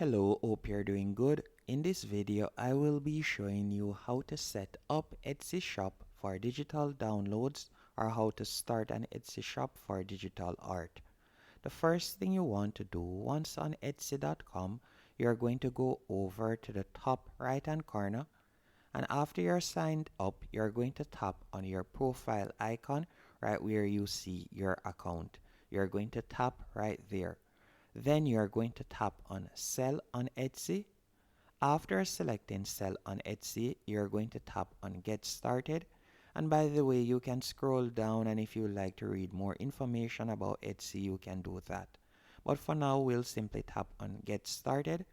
Hello, hope you're doing good. In this video, I will be showing you how to set up Etsy shop for digital downloads or how to start an Etsy shop for digital art. The first thing you want to do once on Etsy.com, you're going to go over to the top right hand corner, and after you're signed up, you're going to tap on your profile icon right where you see your account. You're going to tap right there. Then you're going to tap on Sell on Etsy. After selecting Sell on Etsy, you're going to tap on Get Started. And by the way, you can scroll down, and if you would like to read more information about Etsy, you can do that. But for now, we'll simply tap on Get Started.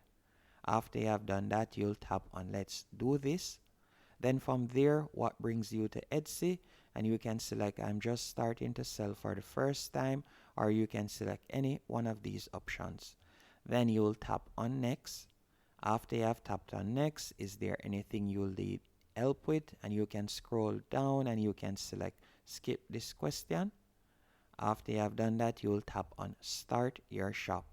After you have done that, you'll tap on Let's Do This. Then from there, what brings you to Etsy, and you can select I'm just starting to sell for the first time, or you can select any one of these options. Then you'll tap on Next. After you have tapped on Next, is there anything you'll need help with? And you can scroll down and you can select Skip this question. After you have done that, you'll tap on Start Your Shop.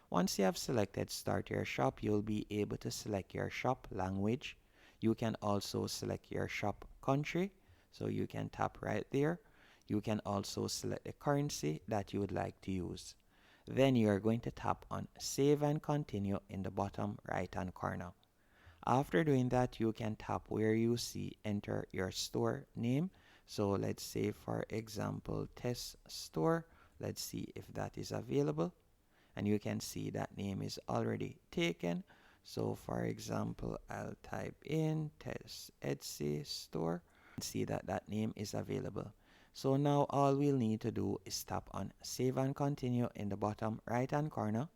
Once you have selected Start Your Shop, you'll be able to select your shop language. You can also select your shop country, so you can tap right there. You can also select the currency that you would like to use. Then you are going to tap on Save and Continue in the bottom right hand corner. After doing that, you can tap where you see Enter your store name. So let's say, for example, Test Store. Let's see if that is available, and you can see that name is already taken. So for example, I'll type in Test Etsy store and see that that name is available. So now all we'll need to do is tap on Save and Continue in the bottom right hand corner.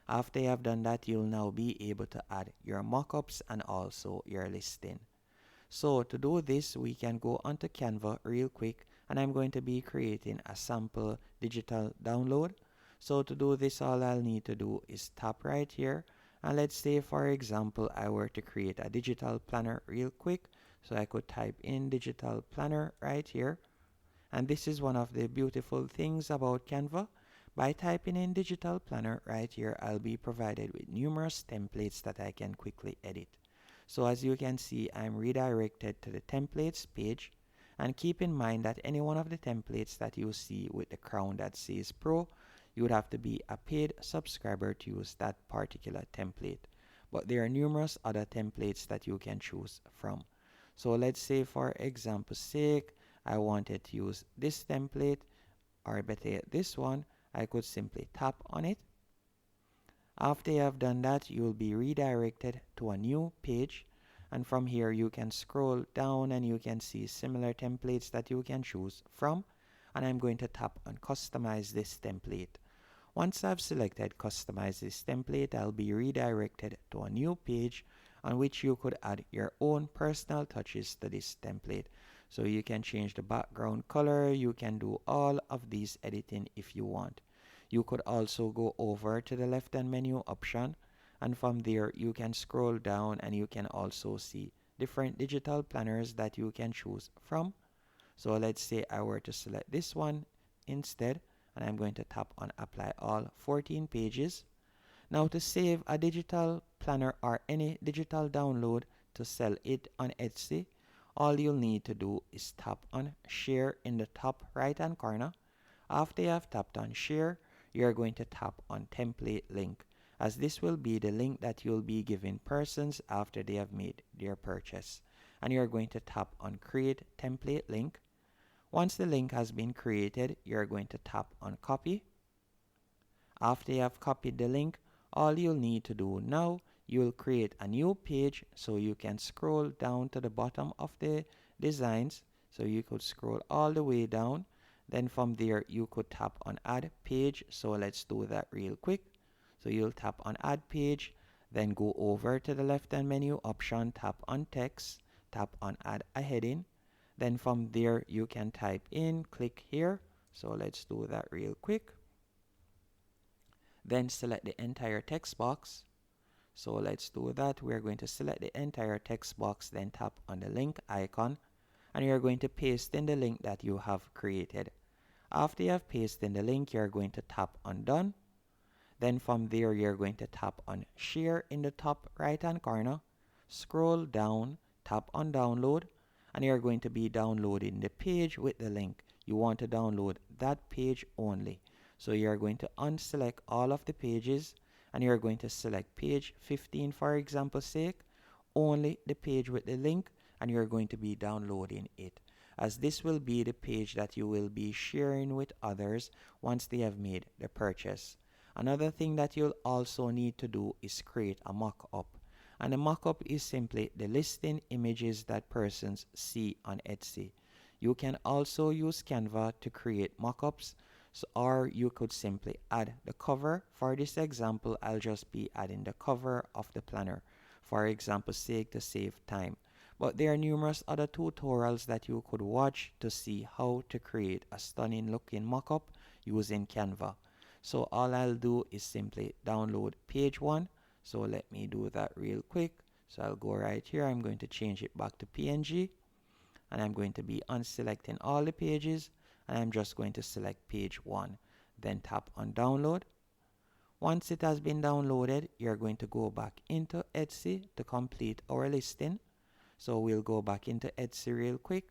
After you have done that, you'll now be able to add your mockups and also your listing. So to do this, we can go onto Canva real quick, and I'm going to be creating a sample digital download. So to do this, all I'll need to do is tap right here, and let's say, for example, I were to create a digital planner real quick. So I could type in digital planner right here, and this is one of the beautiful things about Canva. By typing in digital planner right here, I'll be provided with numerous templates that I can quickly edit. So as you can see, I'm redirected to the templates page, and keep in mind that any one of the templates that you see with the crown that says Pro, you would have to be a paid subscriber to use that particular template. But there are numerous other templates that you can choose from. So let's say, for example's sake, I wanted to use this template, or better yet, this one. I could simply tap on it. After you have done that, you'll be redirected to a new page, and from here you can scroll down and you can see similar templates that you can choose from, and I'm going to tap on Customize this template. Once I've selected Customize this template, I'll be redirected to a new page on which you could add your own personal touches to this template. So you can change the background color, you can do all of these editing if you want. You could also go over to the left hand menu option, and from there you can scroll down and you can also see different digital planners that you can choose from. So let's say I were to select this one instead, and I'm going to tap on Apply All 14 pages. Now to save a digital planner or any digital download to sell it on Etsy, all you'll need to do is tap on Share in the top right hand corner. After you have tapped on Share, you're going to tap on Template Link, as this will be the link that you'll be giving persons after they have made their purchase. And you're going to tap on Create Template Link. Once the link has been created, you're going to tap on Copy. After you have copied the link, all you'll need to do now, you'll create a new page, so you can scroll down to the bottom of the designs. So you could scroll all the way down. Then from there, you could tap on Add Page. So let's do that real quick. So you'll tap on Add Page, then go over to the left-hand menu option, tap on Text, tap on Add a Heading. Then from there, you can type in, click here. So let's do that real quick. Then select the entire text box. So let's do that. We're going to select the entire text box, then tap on the link icon, and you're going to paste in the link that you have created. After you have pasted in the link, you're going to tap on Done. Then from there, you're going to tap on share in the top right hand corner, scroll down, tap on download, and you're going to be downloading the page with the link. You want to download that page only. So you're going to unselect all of the pages, and you're going to select page 15 for example's sake, only the page with the link, and you're going to be downloading it, as this will be the page that you will be sharing with others once they have made the purchase. Another thing that you'll also need to do is create a mock-up. And a mock-up is simply the listing images that persons see on Etsy. You can also use Canva to create mock-ups, or you could simply add the cover. For this example, I'll just be adding the cover of the planner, for example's sake, to save time. But there are numerous other tutorials that you could watch to see how to create a stunning looking mock-up using Canva. So all I'll do is simply download page 1. So let me do that real quick. So I'll go right here. I'm going to change it back to PNG. And I'm going to be unselecting all the pages. And I'm just going to select page 1. Then tap on download. Once it has been downloaded, you're going to go back into Etsy to complete our listing. So we'll go back into Etsy real quick.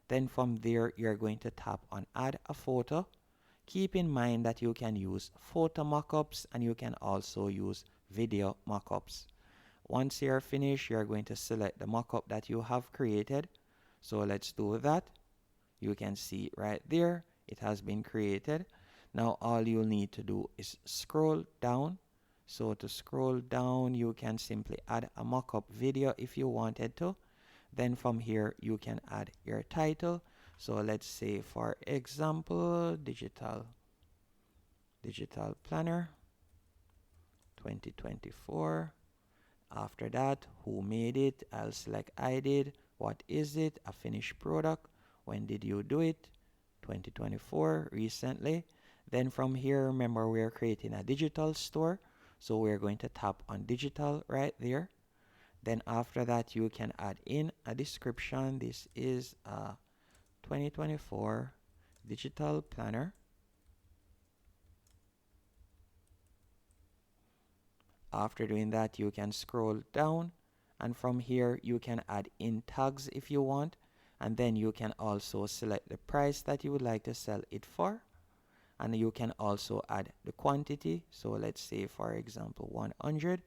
Then from there, you're going to tap on add a photo. Keep in mind that you can use photo mockups and you can also use video mockups. Once you're finished, you're going to select the mockup that you have created. So let's do that. You can see right there, it has been created. Now all you'll need to do is scroll down. So to scroll down, you can simply add a mockup video if you wanted to. Then from here, you can add your title. So let's say, for example, digital planner 2024. After that, who made it? I'll select I did. What is it? A finished product. When did you do it? 2024, recently. Then from here, remember, we're creating a digital store. So we're going to tap on digital right there. Then after that, you can add in a description. This is a 2024 digital planner. After doing that, you can scroll down, and from here you can add in tags if you want, and then you can also select the price that you would like to sell it for, and you can also add the quantity. So let's say, for example, 100,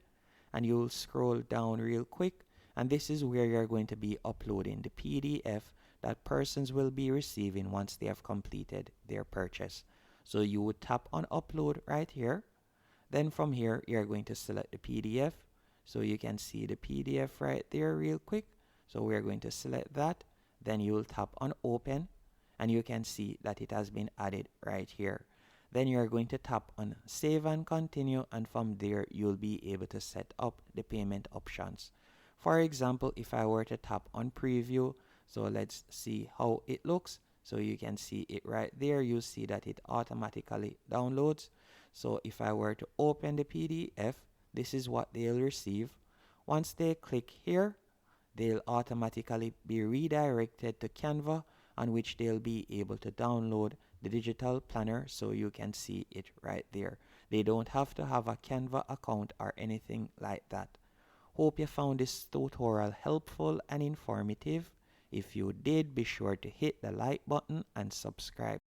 and you'll scroll down real quick, and this is where you're going to be uploading the PDF that persons will be receiving once they have completed their purchase. So you would tap on upload right here. Then from here, you're going to select the PDF. So you can see the PDF right there real quick. So we're going to select that. Then you will tap on open, and you can see that it has been added right here. Then you're going to tap on save and continue, and from there you'll be able to set up the payment options. For example, if I were to tap on preview, so let's see how it looks. So you can see it right there. You see that it automatically downloads. So if I were to open the PDF, this is what they'll receive. Once they click here, they'll automatically be redirected to Canva, on which they'll be able to download the digital planner. So you can see it right there. They don't have to have a Canva account or anything like that. Hope you found this tutorial helpful and informative. If you did, be sure to hit the like button and subscribe.